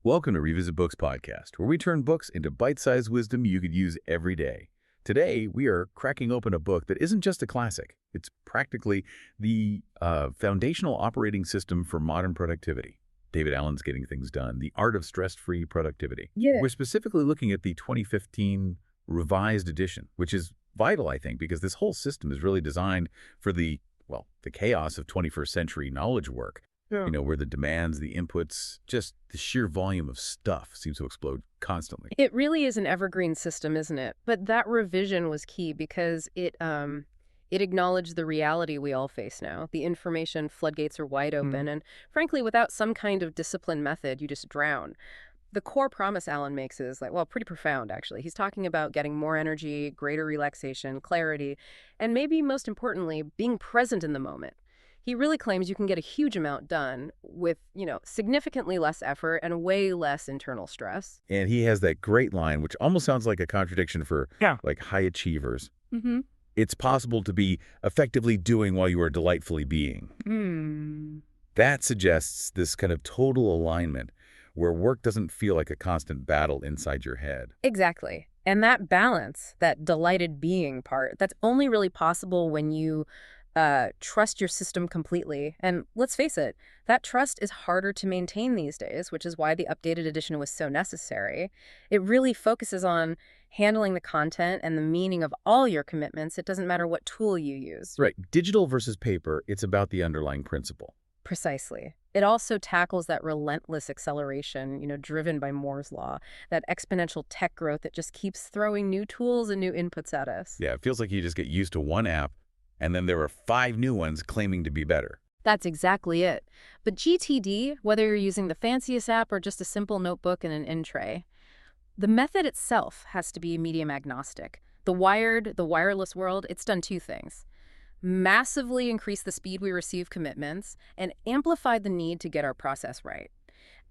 Welcome to Revisit Books podcast, where we turn books into bite-sized wisdom you could use every day. Today, we are cracking open a book that isn't just a classic. It's practically the foundational operating system for modern productivity. David Allen's Getting Things Done, The Art of Stress-Free Productivity. Yeah. We're specifically looking at the 2015 revised edition, which is vital, I think, because this whole system is really designed for the chaos of 21st century knowledge work. Yeah. Where the demands, the inputs, just the sheer volume of stuff seems to explode constantly. It really is an evergreen system, isn't it? But that revision was key because it acknowledged the reality we all face now. The information floodgates are wide open, and frankly, without some kind of disciplined method, you just drown. The core promise Allen makes is pretty profound, actually. He's talking about getting more energy, greater relaxation, clarity, and maybe most importantly, being present in the moment. He really claims you can get a huge amount done with, significantly less effort and way less internal stress. And he has that great line, which almost sounds like a contradiction for high achievers. Mm-hmm. It's possible to be effectively doing while you are delightfully being. That suggests this kind of total alignment where work doesn't feel like a constant battle inside your head. Exactly. And that balance, that delighted being part, that's only really possible when you trust your system completely. And let's face it, that trust is harder to maintain these days, which is why the updated edition was so necessary. It really focuses on handling the content and the meaning of all your commitments. It doesn't matter what tool you use. Right. Digital versus paper, it's about the underlying principle. Precisely. It also tackles that relentless acceleration, driven by Moore's law, that exponential tech growth that just keeps throwing new tools and new inputs at us. Yeah, it feels like you just get used to one app, and then there are 5 new ones claiming to be better. That's exactly it. But GTD, whether you're using the fanciest app or just a simple notebook and an in-tray, the method itself has to be medium agnostic. The wireless world, it's done 2 things. Massively increase the speed we receive commitments and amplified the need to get our process right.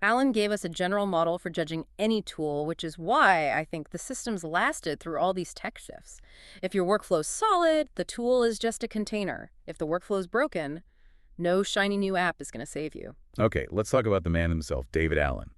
Allen gave us a general model for judging any tool, which is why I think the system's lasted through all these tech shifts. If your workflow's solid, the tool is just a container. If the workflow's broken, no shiny new app is going to save you. Okay, let's talk about the man himself, David Allen.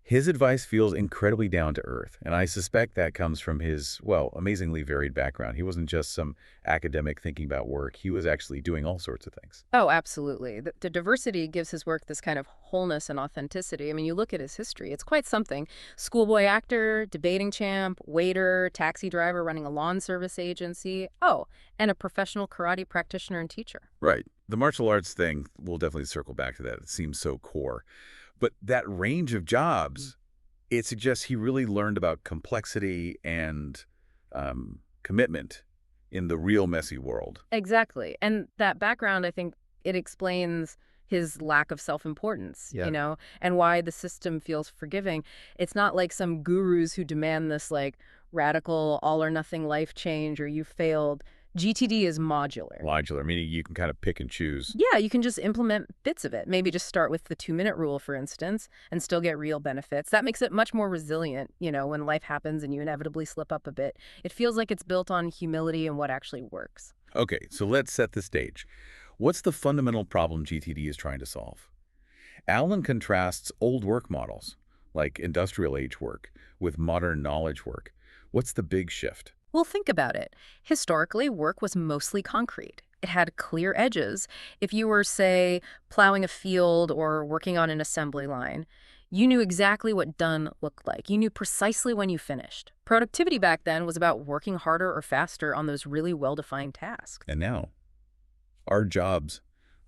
His advice feels incredibly down to earth, and I suspect that comes from his, amazingly varied background. He wasn't just some academic thinking about work. He was actually doing all sorts of things. Oh, absolutely. The diversity gives his work this kind of wholeness and authenticity. I mean, you look at his history, it's quite something. Schoolboy actor, debating champ, waiter, taxi driver running a lawn service agency. Oh, and a professional karate practitioner and teacher. Right. The martial arts thing, we'll definitely circle back to that. It seems so core. But that range of jobs, it suggests he really learned about complexity and commitment in the real messy world. Exactly. And that background, I think, it explains his lack of self-importance, and why the system feels forgiving. It's not like some gurus who demand this radical all-or-nothing life change or you failed. GTD is modular. Modular, meaning you can kind of pick and choose. Yeah, you can just implement bits of it. Maybe just start with the 2-minute rule, for instance, and still get real benefits. That makes it much more resilient, when life happens and you inevitably slip up a bit. It feels like it's built on humility and what actually works. Okay, so let's set the stage. What's the fundamental problem GTD is trying to solve? Allen contrasts old work models, like industrial age work, with modern knowledge work. What's the big shift? Well, think about it. Historically, work was mostly concrete. It had clear edges. If you were, say, plowing a field or working on an assembly line, you knew exactly what done looked like. You knew precisely when you finished. Productivity back then was about working harder or faster on those really well-defined tasks. And now, our jobs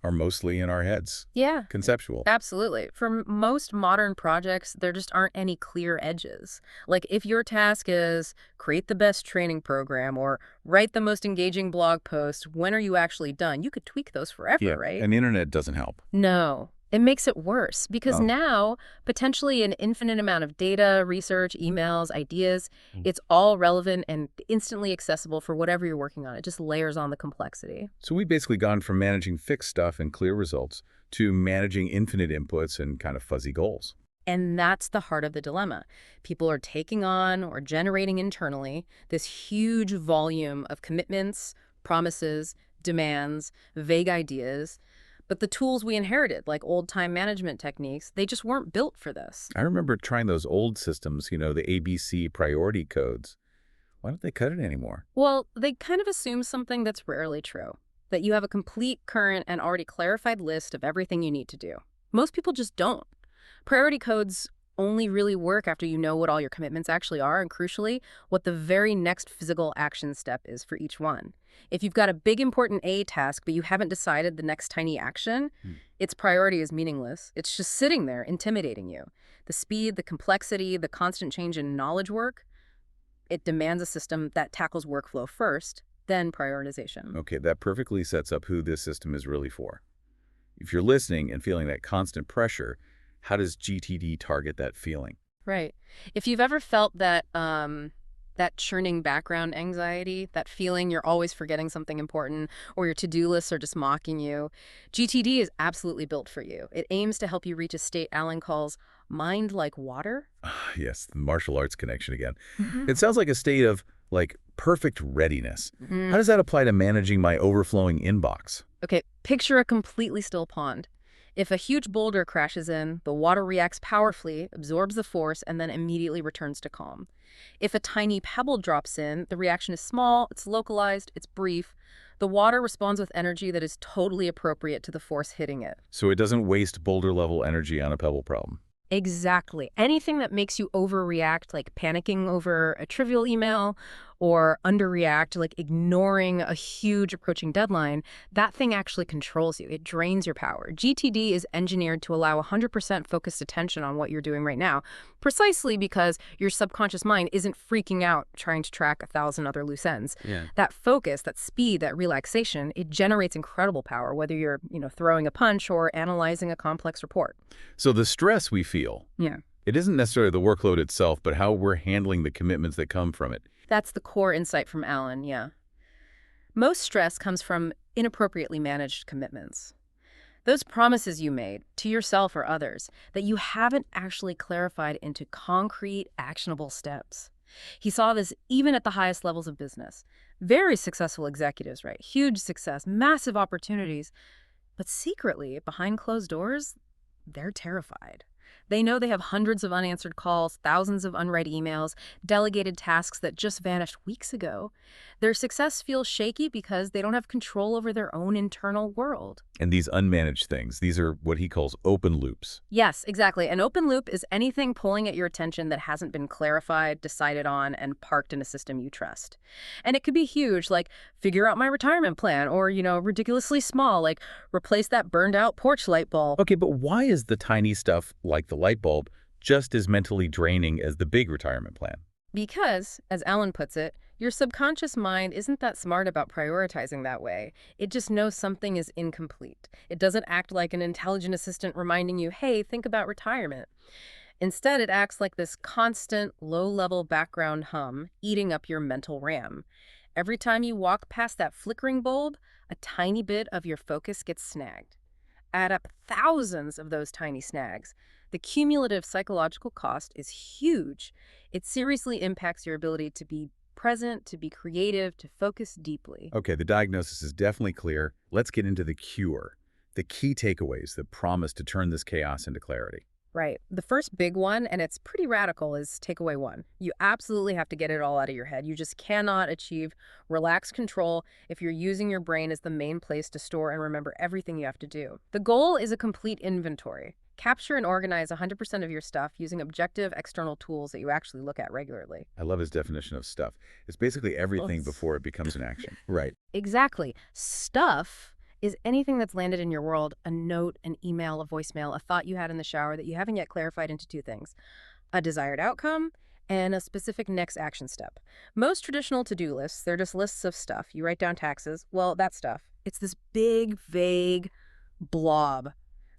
are mostly in our heads. Yeah. Conceptual. Absolutely. For most modern projects, there just aren't any clear edges. If your task is create the best training program or write the most engaging blog post, when are you actually done? You could tweak those forever, right? And the internet doesn't help. No. It makes it worse because now, potentially an infinite amount of data, research, emails, ideas, it's all relevant and instantly accessible for whatever you're working on. It just layers on the complexity. So we've basically gone from managing fixed stuff and clear results to managing infinite inputs and kind of fuzzy goals. And that's the heart of the dilemma. People are taking on or generating internally this huge volume of commitments, promises, demands, vague ideas. But the tools we inherited, like old time management techniques, they just weren't built for this. I remember trying those old systems, the ABC priority codes. Why don't they cut it anymore? Well, they kind of assume something that's rarely true, that you have a complete, current, and already clarified list of everything you need to do. Most people just don't. Priority codes only really work after you know what all your commitments actually are, and crucially, what the very next physical action step is for each one. If you've got a big important A task, but you haven't decided the next tiny action, its priority is meaningless. It's just sitting there, intimidating you. The speed, the complexity, the constant change in knowledge work, it demands a system that tackles workflow first, then prioritization. Okay, that perfectly sets up who this system is really for. If you're listening and feeling that constant pressure, how does GTD target that feeling? Right. If you've ever felt that churning background anxiety, that feeling you're always forgetting something important, or your to-do lists are just mocking you, GTD is absolutely built for you. It aims to help you reach a state Alan calls mind like water. Yes, the martial arts connection again. It sounds like a state of, perfect readiness. How does that apply to managing my overflowing inbox? Okay, picture a completely still pond. If a huge boulder crashes in, the water reacts powerfully, absorbs the force, and then immediately returns to calm. If a tiny pebble drops in, the reaction is small, it's localized, it's brief. The water responds with energy that is totally appropriate to the force hitting it. So it doesn't waste boulder-level energy on a pebble problem. Exactly. Anything that makes you overreact, like panicking over a trivial email, or underreact, like ignoring a huge approaching deadline, that thing actually controls you. It drains your power. GTD is engineered to allow 100% focused attention on what you're doing right now, precisely because your subconscious mind isn't freaking out trying to track 1,000 other loose ends. That focus, that speed, that relaxation, it generates incredible power, whether you're, throwing a punch or analyzing a complex report. So the stress we feel, it isn't necessarily the workload itself, but how we're handling the commitments that come from it. That's the core insight from Alan, Most stress comes from inappropriately managed commitments. Those promises you made to yourself or others that you haven't actually clarified into concrete, actionable steps. He saw this even at the highest levels of business. Very successful executives, right? Huge success, massive opportunities. But secretly, behind closed doors, they're terrified. They know they have hundreds of unanswered calls, thousands of unread emails, delegated tasks that just vanished weeks ago. Their success feels shaky because they don't have control over their own internal world. And these unmanaged things, these are what he calls open loops. Yes, exactly. An open loop is anything pulling at your attention that hasn't been clarified, decided on, and parked in a system you trust. And it could be huge, like figure out my retirement plan, or, ridiculously small, like replace that burned out porch light bulb. Okay, but why is the tiny stuff, like the light bulb, just as mentally draining as the big retirement plan? Because, as Alan puts it, your subconscious mind isn't that smart about prioritizing that way. It just knows something is incomplete. It doesn't act like an intelligent assistant reminding you, hey, think about retirement. Instead, it acts like this constant, low-level background hum eating up your mental RAM. Every time you walk past that flickering bulb, a tiny bit of your focus gets snagged. Add up thousands of those tiny snags. The cumulative psychological cost is huge. It seriously impacts your ability to be present, to be creative, to focus deeply. Okay, the diagnosis is definitely clear. Let's get into the cure. The key takeaways that promise to turn this chaos into clarity. Right. The first big one, and it's pretty radical, is takeaway one. You absolutely have to get it all out of your head. You just cannot achieve relaxed control if you're using your brain as the main place to store and remember everything you have to do. The goal is a complete inventory. Capture and organize 100% of your stuff using objective external tools that you actually look at regularly. I love his definition of stuff. It's basically everything before it becomes an action. Right. Exactly. Stuff is anything that's landed in your world, a note, an email, a voicemail, a thought you had in the shower that you haven't yet clarified into two things: a desired outcome and a specific next action step. Most traditional to-do lists, they're just lists of stuff. You write down taxes. Well, that stuff. It's this big, vague blob.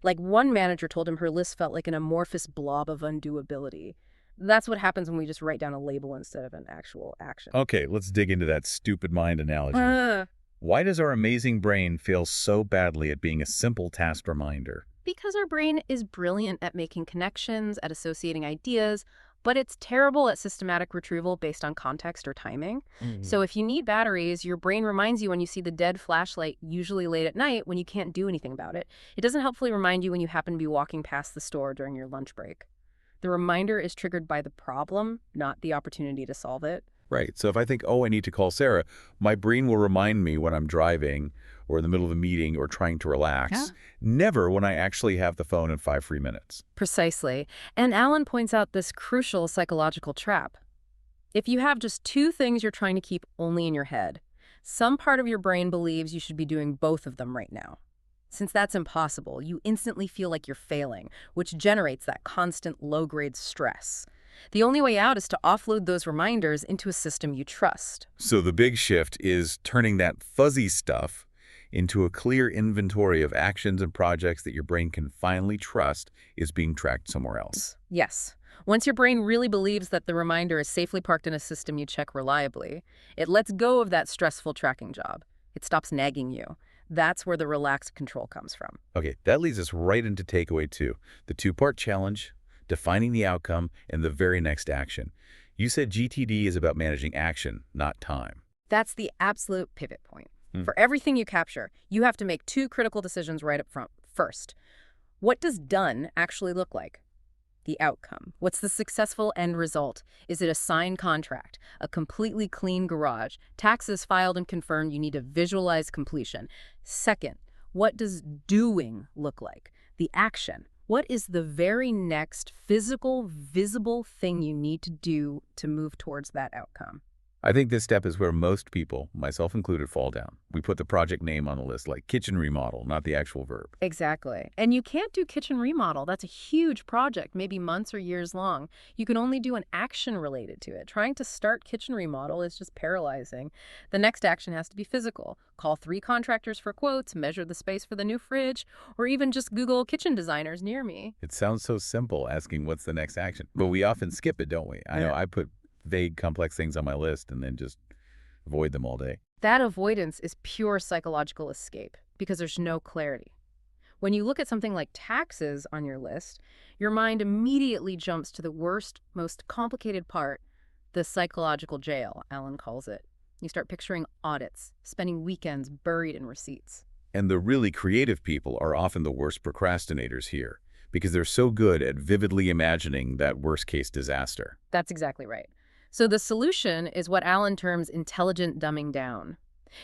Like one manager told him her list felt like an amorphous blob of undoability. That's what happens when we just write down a label instead of an actual action. Okay, let's dig into that stupid mind analogy. Why does our amazing brain fail so badly at being a simple task reminder? Because our brain is brilliant at making connections, at associating ideas, but it's terrible at systematic retrieval based on context or timing. So if you need batteries, your brain reminds you when you see the dead flashlight, usually late at night when you can't do anything about it. It doesn't helpfully remind you when you happen to be walking past the store during your lunch break. The reminder is triggered by the problem, not the opportunity to solve it. Right. So if I think, oh, I need to call Sarah, my brain will remind me when I'm driving or in the middle of a meeting or trying to relax. Yeah. Never when I actually have the phone in 5 free minutes. Precisely. And Alan points out this crucial psychological trap. If you have just two things you're trying to keep only in your head, some part of your brain believes you should be doing both of them right now. Since that's impossible, you instantly feel like you're failing, which generates that constant low-grade stress. The only way out is to offload those reminders into a system you trust. So the big shift is turning that fuzzy stuff into a clear inventory of actions and projects that your brain can finally trust is being tracked somewhere else. Yes. Once your brain really believes that the reminder is safely parked in a system you check reliably, it lets go of that stressful tracking job. It stops nagging you. That's where the relaxed control comes from. Okay, that leads us right into takeaway 2, the 2-part challenge, defining the outcome, and the very next action. You said GTD is about managing action, not time. That's the absolute pivot point. For everything you capture, you have to make 2 critical decisions right up front. First, what does done actually look like? The outcome. What's the successful end result? Is it a signed contract, a completely clean garage, taxes filed and confirmed? You need to visualize completion. Second, what does doing look like? The action. What is the very next physical, visible thing you need to do to move towards that outcome? I think this step is where most people, myself included, fall down. We put the project name on the list, like kitchen remodel, not the actual verb. Exactly. And you can't do kitchen remodel. That's a huge project, maybe months or years long. You can only do an action related to it. Trying to start kitchen remodel is just paralyzing. The next action has to be physical. Call 3 contractors for quotes, measure the space for the new fridge, or even just Google kitchen designers near me. It sounds so simple, asking what's the next action. But we often skip it, don't we? I know I put vague, complex things on my list and then just avoid them all day. That avoidance is pure psychological escape because there's no clarity. When you look at something like taxes on your list, your mind immediately jumps to the worst, most complicated part, the psychological jail, Alan calls it. You start picturing audits, spending weekends buried in receipts. And the really creative people are often the worst procrastinators here because they're so good at vividly imagining that worst-case disaster. That's exactly right. So the solution is what Alan terms intelligent dumbing down.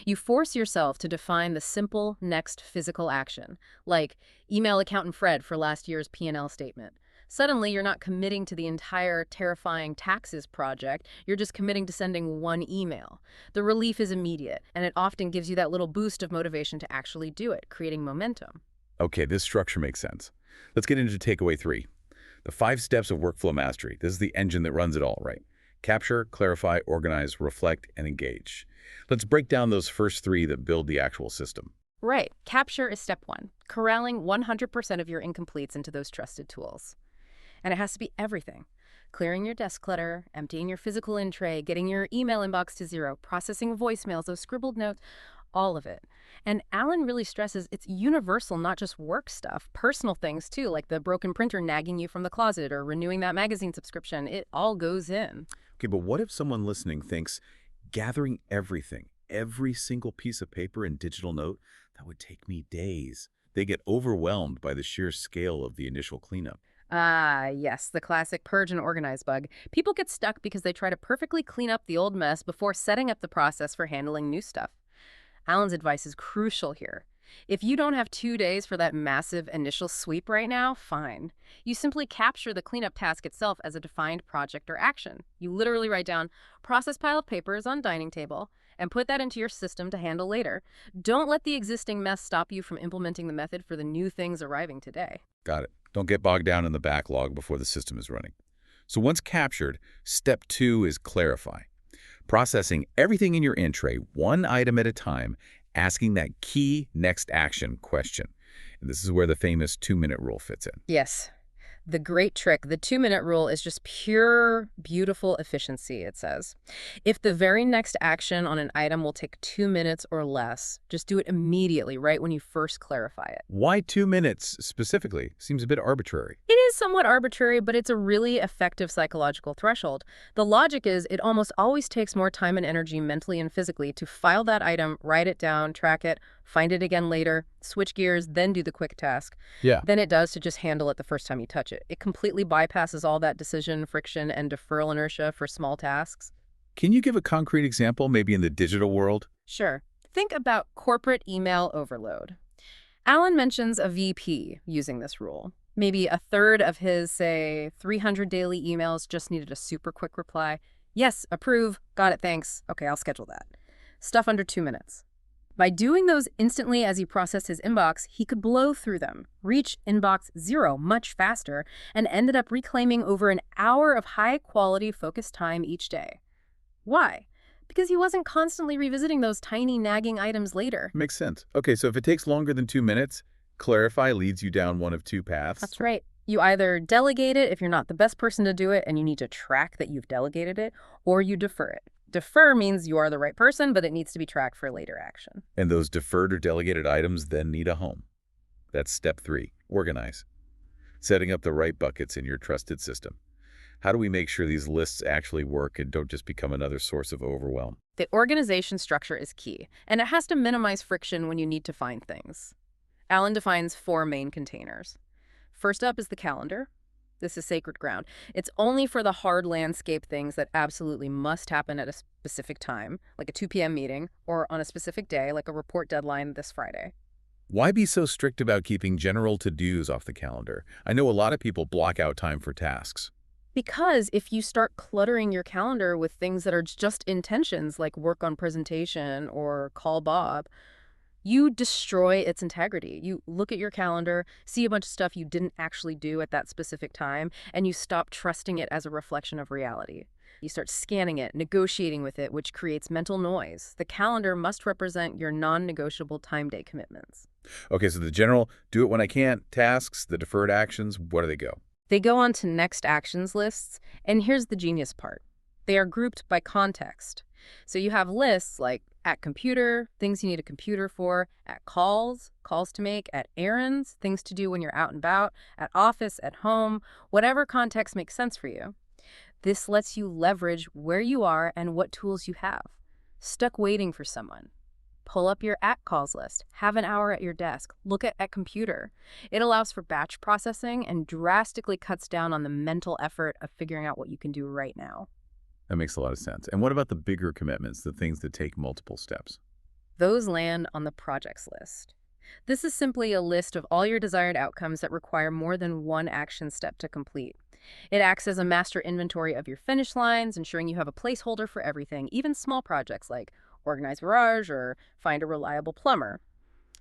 You force yourself to define the simple next physical action, like email accountant Fred for last year's P&L statement. Suddenly, you're not committing to the entire terrifying taxes project. You're just committing to sending one email. The relief is immediate, and it often gives you that little boost of motivation to actually do it, creating momentum. Okay, this structure makes sense. Let's get into takeaway 3. The 5 steps of workflow mastery. This is the engine that runs it all, right? Capture, clarify, organize, reflect, and engage. Let's break down those first 3 that build the actual system. Right. Capture is step 1, corralling 100% of your incompletes into those trusted tools. And it has to be everything. Clearing your desk clutter, emptying your physical in tray, getting your email inbox to 0, processing voicemails, those scribbled notes, all of it. And Alan really stresses it's universal, not just work stuff, personal things too, like the broken printer nagging you from the closet or renewing that magazine subscription. It all goes in. Okay, but what if someone listening thinks gathering everything, every single piece of paper and digital note, that would take me days? They get overwhelmed by the sheer scale of the initial cleanup. Ah, yes, the classic purge and organize bug. People get stuck because they try to perfectly clean up the old mess before setting up the process for handling new stuff. Alan's advice is crucial here. If you don't have 2 days for that massive initial sweep right now, fine. You simply capture the cleanup task itself as a defined project or action. You literally write down, process pile of papers on dining table, and put that into your system to handle later. Don't let the existing mess stop you from implementing the method for the new things arriving today. Got it. Don't get bogged down in the backlog before the system is running. So once captured, step 2 is clarify. Processing everything in your in tray, one item at a time, asking that key next action question. And this is where the famous 2-minute rule fits in. Yes. The great trick, the 2-minute rule, is just pure, beautiful efficiency, it says. If the very next action on an item will take 2 minutes or less, just do it immediately, right when you first clarify it. Why 2 minutes specifically? Seems a bit arbitrary. It is somewhat arbitrary, but it's a really effective psychological threshold. The logic is it almost always takes more time and energy mentally and physically to file that item, write it down, track it, find it again later, switch gears, then do the quick task, Yeah. than it does to just handle it the first time you touch it. It completely bypasses all that decision, friction, and deferral inertia for small tasks. Can you give a concrete example, maybe in the digital world? Sure. Think about corporate email overload. Alan mentions a VP using this rule. Maybe a third of his, say, 300 daily emails just needed a super quick reply. Yes, approve, got it, thanks. Okay, I'll schedule that. Stuff under 2 minutes. By doing those instantly as he processed his inbox, he could blow through them, reach inbox 0 much faster, and ended up reclaiming over an hour of high-quality focused time each day. Why? Because he wasn't constantly revisiting those tiny nagging items later. Makes sense. Okay, so if it takes longer than 2 minutes, clarify leads you down one of two paths. That's right. You either delegate it if you're not the best person to do it and you need to track that you've delegated it, or you defer it. Defer means you are the right person, but it needs to be tracked for later action. And those deferred or delegated items then need a home. That's step 3, organize. Setting up the right buckets in your trusted system. How do we make sure these lists actually work and don't just become another source of overwhelm? The organization structure is key, and it has to minimize friction when you need to find things. Alan defines 4 main containers. First up is the calendar. This is sacred ground. It's only for the hard landscape things that absolutely must happen at a specific time, like a 2 p.m. meeting, or on a specific day, like a report deadline this Friday. Why be so strict about keeping general to-dos off the calendar? I know a lot of people block out time for tasks. Because if you start cluttering your calendar with things that are just intentions, like work on presentation or call Bob, you destroy its integrity. You look at your calendar, see a bunch of stuff you didn't actually do at that specific time, and you stop trusting it as a reflection of reality. You start scanning it, negotiating with it, which creates mental noise. The calendar must represent your non-negotiable time-day commitments. Okay, so the general, do it when I can't, tasks, the deferred actions, where do they go? They go on to next actions lists, and here's the genius part. They are grouped by context. So you have lists like at computer, things you need a computer for, at calls, calls to make, at errands, things to do when you're out and about, at office, at home, whatever context makes sense for you. This lets you leverage where you are and what tools you have. Stuck waiting for someone. Pull up your at calls list, have an hour at your desk, look at computer. It allows for batch processing and drastically cuts down on the mental effort of figuring out what you can do right now. That makes a lot of sense. And what about the bigger commitments, the things that take multiple steps? Those land on the projects list. This is simply a list of all your desired outcomes that require more than one action step to complete. It acts as a master inventory of your finish lines, ensuring you have a placeholder for everything, even small projects like organize garage or find a reliable plumber.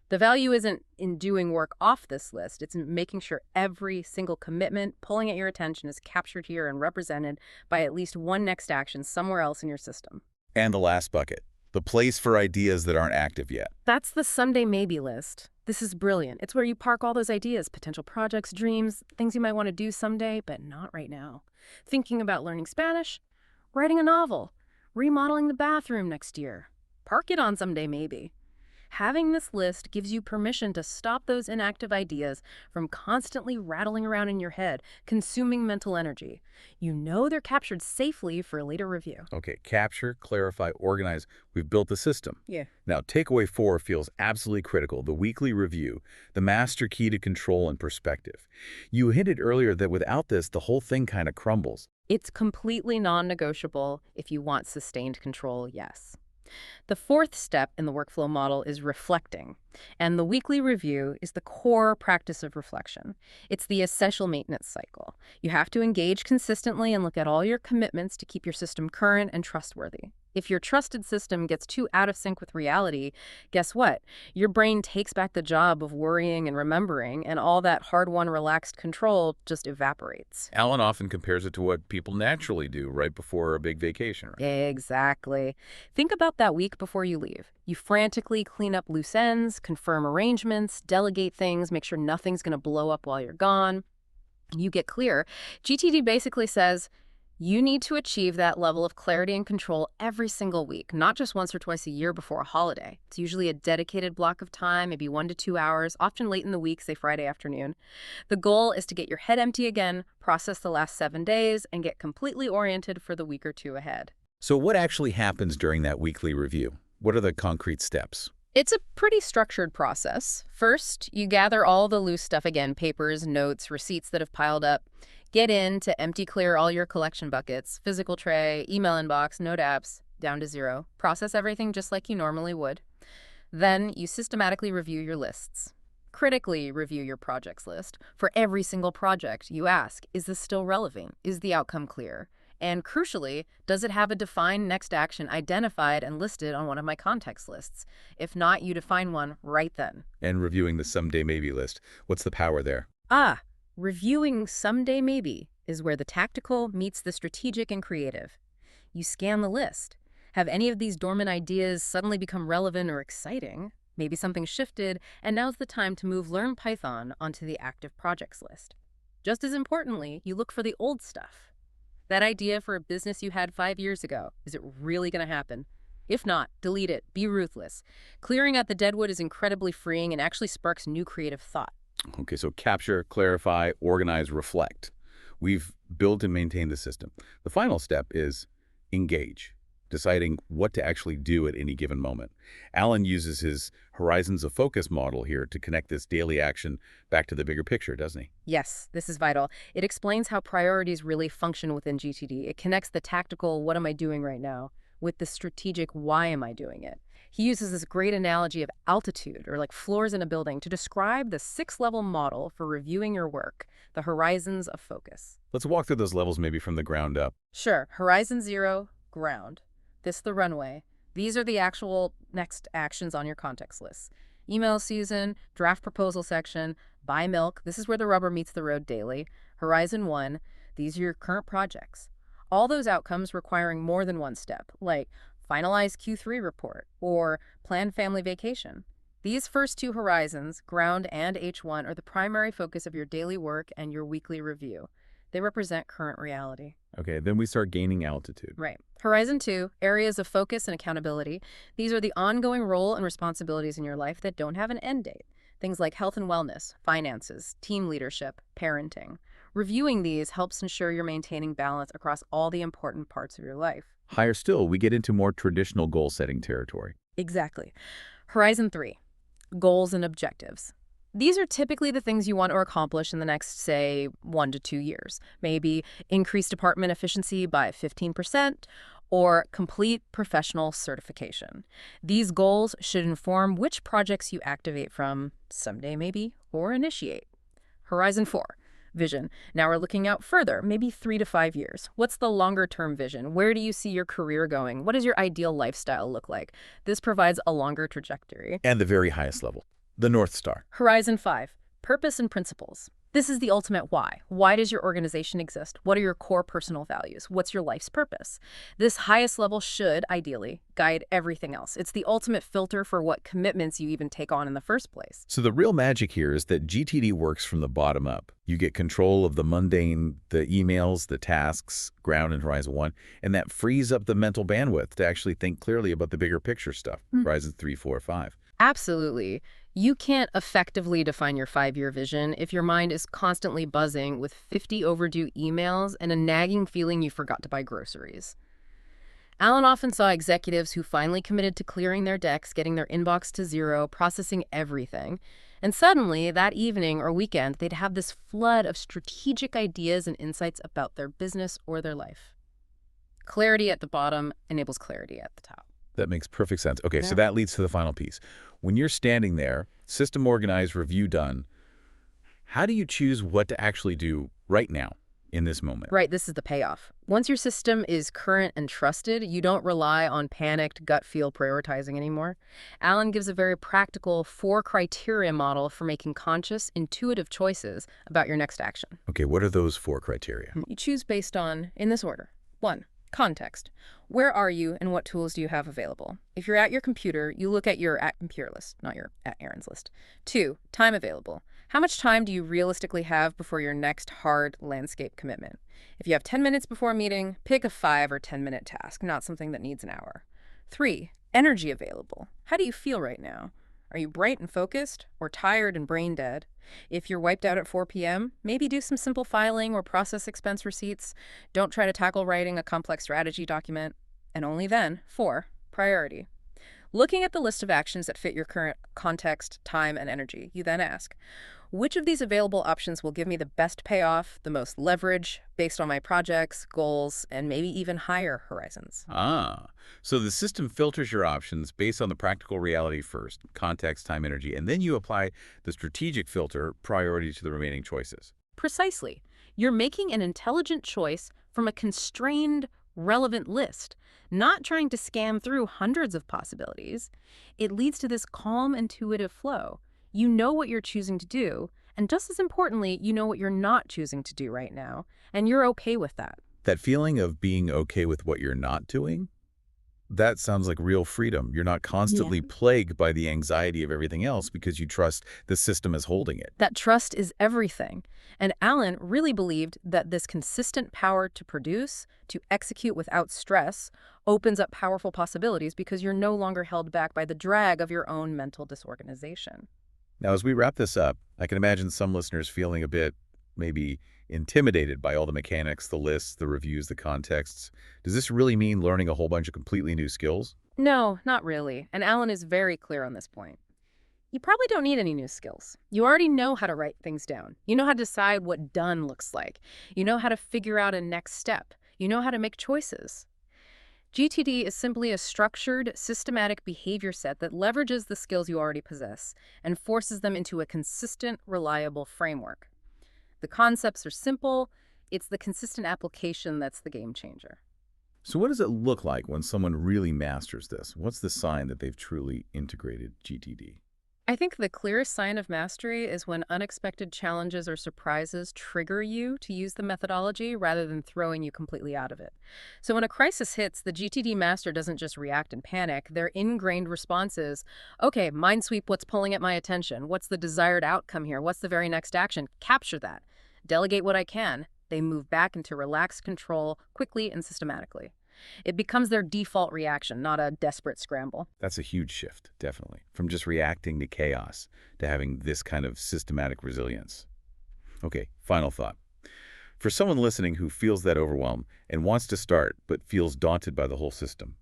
The value isn't in doing work off this list. It's in making sure every single commitment pulling at your attention is captured here and represented by at least one next action somewhere else in your system. And the last bucket, the place for ideas that aren't active yet. That's the someday maybe list. This is brilliant. It's where you park all those ideas, potential projects, dreams, things you might want to do someday, but not right now. Thinking about learning Spanish, writing a novel, remodeling the bathroom next year. Park it on someday maybe. Having this list gives you permission to stop those inactive ideas from constantly rattling around in your head, consuming mental energy. You know they're captured safely for a later review. Okay, capture, clarify, organize. We've built the system. Yeah. Now, takeaway 4 feels absolutely critical, the weekly review, the master key to control and perspective. You hinted earlier that without this, the whole thing kind of crumbles. It's completely non-negotiable if you want sustained control, yes. The 4th step in the workflow model is reflecting, and the weekly review is the core practice of reflection. It's the essential maintenance cycle. You have to engage consistently and look at all your commitments to keep your system current and trustworthy. If your trusted system gets too out of sync with reality, guess what? Your brain takes back the job of worrying and remembering, and all that hard-won relaxed control just evaporates. Alan often compares it to what people naturally do right before a big vacation, right? Exactly. Think about that week before you leave. You frantically clean up loose ends, confirm arrangements, delegate things, make sure nothing's going to blow up while you're gone. You get clear. GTD basically says you need to achieve that level of clarity and control every single week, not just once or twice a year before a holiday. It's usually a dedicated block of time, maybe 1 to 2 hours, often late in the week, say Friday afternoon. The goal is to get your head empty again, process the last 7 days, and get completely oriented for the week or two ahead. So what actually happens during that weekly review? What are the concrete steps? It's a pretty structured process. First, you gather all the loose stuff again, papers, notes, receipts that have piled up. Get in to empty clear all your collection buckets, physical tray, email inbox, note apps, down to 0. Process everything just like you normally would. Then you systematically review your lists. Critically review your projects list. For every single project, you ask, is this still relevant? Is the outcome clear? And crucially, does it have a defined next action identified and listed on one of my context lists? If not, you define one right then. And reviewing the someday maybe list. What's the power there? Reviewing someday maybe is where the tactical meets the strategic and creative. You scan the list. Have any of these dormant ideas suddenly become relevant or exciting? Maybe something shifted, and now's the time to move Learn Python onto the active projects list. Just as importantly, you look for the old stuff. That idea for a business you had 5 years ago, is it really going to happen? If not, delete it. Be ruthless. Clearing out the deadwood is incredibly freeing and actually sparks new creative thought. Okay, so capture, clarify, organize, reflect. We've built and maintained the system. The final step is engage, deciding what to actually do at any given moment. Alan uses his horizons of focus model here to connect this daily action back to the bigger picture, doesn't he? Yes, this is vital. It explains how priorities really function within GTD. It connects the tactical, what am I doing right now, with the strategic, why am I doing it? He uses this great analogy of altitude, or like floors in a building, to describe the 6-level model for reviewing your work, the horizons of focus. Let's walk through those levels maybe from the ground up. Sure. Horizon 0, ground. This the runway. These are the actual next actions on your context list. Email season, draft proposal section, buy milk. This is where the rubber meets the road daily. Horizon 1, these are your current projects. All those outcomes requiring more than one step, like finalize Q3 report or plan family vacation. These first 2 horizons, ground and H1, are the primary focus of your daily work and your weekly review. They represent current reality. Okay, then we start gaining altitude. Right. Horizon 2, areas of focus and accountability. These are the ongoing role and responsibilities in your life that don't have an end date. Things like health and wellness, finances, team leadership, parenting. Reviewing these helps ensure you're maintaining balance across all the important parts of your life. Higher still, we get into more traditional goal-setting territory. Exactly. Horizon 3, goals and objectives. These are typically the things you want to accomplish in the next, say, 1 to 2 years. Maybe increase department efficiency by 15% or complete professional certification. These goals should inform which projects you activate from someday maybe or initiate. Horizon 4, vision. Now we're looking out further, maybe 3 to 5 years. What's the longer-term vision? Where do you see your career going? What does your ideal lifestyle look like? This provides a longer trajectory. And the very highest level, the North Star. Horizon 5, purpose and principles. This is the ultimate why. Why does your organization exist? What are your core personal values? What's your life's purpose? This highest level should, ideally, guide everything else. It's the ultimate filter for what commitments you even take on in the first place. So the real magic here is that GTD works from the bottom up. You get control of the mundane, the emails, the tasks, ground and Horizon 1, and that frees up the mental bandwidth to actually think clearly about the bigger picture stuff, Horizons 3, 4, 5. Absolutely. You can't effectively define your 5-year vision if your mind is constantly buzzing with 50 overdue emails and a nagging feeling you forgot to buy groceries. Alan often saw executives who finally committed to clearing their decks, getting their inbox to 0, processing everything. And suddenly, that evening or weekend, they'd have this flood of strategic ideas and insights about their business or their life. Clarity at the bottom enables clarity at the top. That makes perfect sense. Okay, so that leads to the final piece. When you're standing there, system organized, review done, how do you choose what to actually do right now in this moment? Right, this is the payoff. Once your system is current and trusted, you don't rely on panicked gut feel prioritizing anymore. Alan gives a very practical 4-criteria model for making conscious, intuitive choices about your next action. Okay, what are those 4 criteria? You choose based on, in this order. 1. Context. Where are you and what tools do you have available? If you're at your computer, you look at your at computer list, not your at errands list. 2. Time available. How much time do you realistically have before your next hard landscape commitment? If you have 10 minutes before a meeting, pick a 5 or 10-minute task, not something that needs an hour. 3, energy available. How do you feel right now? Are you bright and focused or tired and brain dead? If you're wiped out at 4 p.m., maybe do some simple filing or process expense receipts. Don't try to tackle writing a complex strategy document. And only then, 4, priority. Looking at the list of actions that fit your current context, time, and energy, you then ask, which of these available options will give me the best payoff, the most leverage, based on my projects, goals, and maybe even higher horizons? Ah, so the system filters your options based on the practical reality first, context, time, energy, and then you apply the strategic filter, priority, to the remaining choices. Precisely. You're making an intelligent choice from a constrained, relevant list, not trying to scam through hundreds of possibilities. It leads to this calm, intuitive flow. You know what you're choosing to do, and just as importantly, you know what you're not choosing to do right now, and you're okay with that. That feeling of being okay with what you're not doing, that sounds like real freedom. You're not Yeah. constantly plagued by the anxiety of everything else because you trust the system is holding it. That trust is everything. And Alan really believed that this consistent power to produce, to execute without stress, opens up powerful possibilities because you're no longer held back by the drag of your own mental disorganization. Now, as we wrap this up, I can imagine some listeners feeling a bit, maybe, intimidated by all the mechanics, the lists, the reviews, the contexts. Does this really mean learning a whole bunch of completely new skills? No, not really. And Alan is very clear on this point. You probably don't need any new skills. You already know how to write things down. You know how to decide what done looks like. You know how to figure out a next step. You know how to make choices. GTD is simply a structured, systematic behavior set that leverages the skills you already possess and forces them into a consistent, reliable framework. The concepts are simple. It's the consistent application that's the game changer. So what does it look like when someone really masters this? What's the sign that they've truly integrated GTD? I think the clearest sign of mastery is when unexpected challenges or surprises trigger you to use the methodology rather than throwing you completely out of it. So when a crisis hits, the GTD master doesn't just react in panic. Their ingrained response is, okay, Minesweep, what's pulling at my attention? What's the desired outcome here? What's the very next action? Capture that. Delegate what I can. They move back into relaxed control quickly and systematically. It becomes their default reaction, not a desperate scramble. That's a huge shift, definitely, from just reacting to chaos to having this kind of systematic resilience. Okay, final thought. For someone listening who feels that overwhelm and wants to start but feels daunted by the whole system,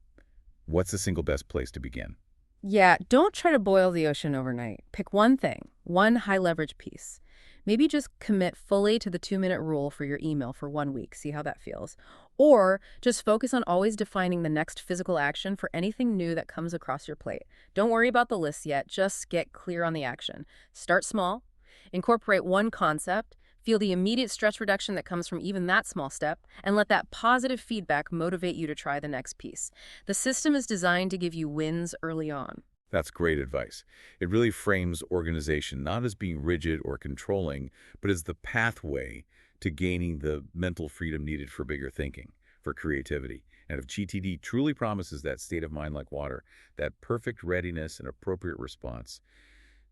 what's the single best place to begin? Yeah, don't try to boil the ocean overnight. Pick one thing, one high leverage piece. Maybe just commit fully to the 2-minute rule for your email for 1 week. See how that feels. Or just focus on always defining the next physical action for anything new that comes across your plate. Don't worry about the list yet. Just get clear on the action. Start small. Incorporate one concept. Feel the immediate stress reduction that comes from even that small step, and let that positive feedback motivate you to try the next piece. The system is designed to give you wins early on. That's great advice. It really frames organization not as being rigid or controlling, but as the pathway to gaining the mental freedom needed for bigger thinking, for creativity. And if GTD truly promises that state of mind like water, that perfect readiness and appropriate response,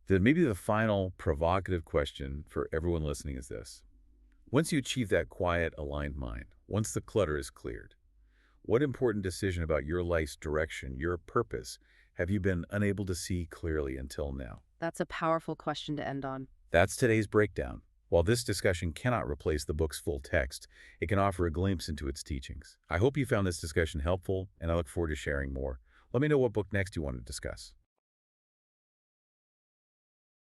then maybe the final provocative question for everyone listening is this. Once you achieve that quiet, aligned mind, once the clutter is cleared, what important decision about your life's direction, your purpose, have you been unable to see clearly until now? That's a powerful question to end on. That's today's breakdown. While this discussion cannot replace the book's full text, it can offer a glimpse into its teachings. I hope you found this discussion helpful, and I look forward to sharing more. Let me know what book next you want to discuss.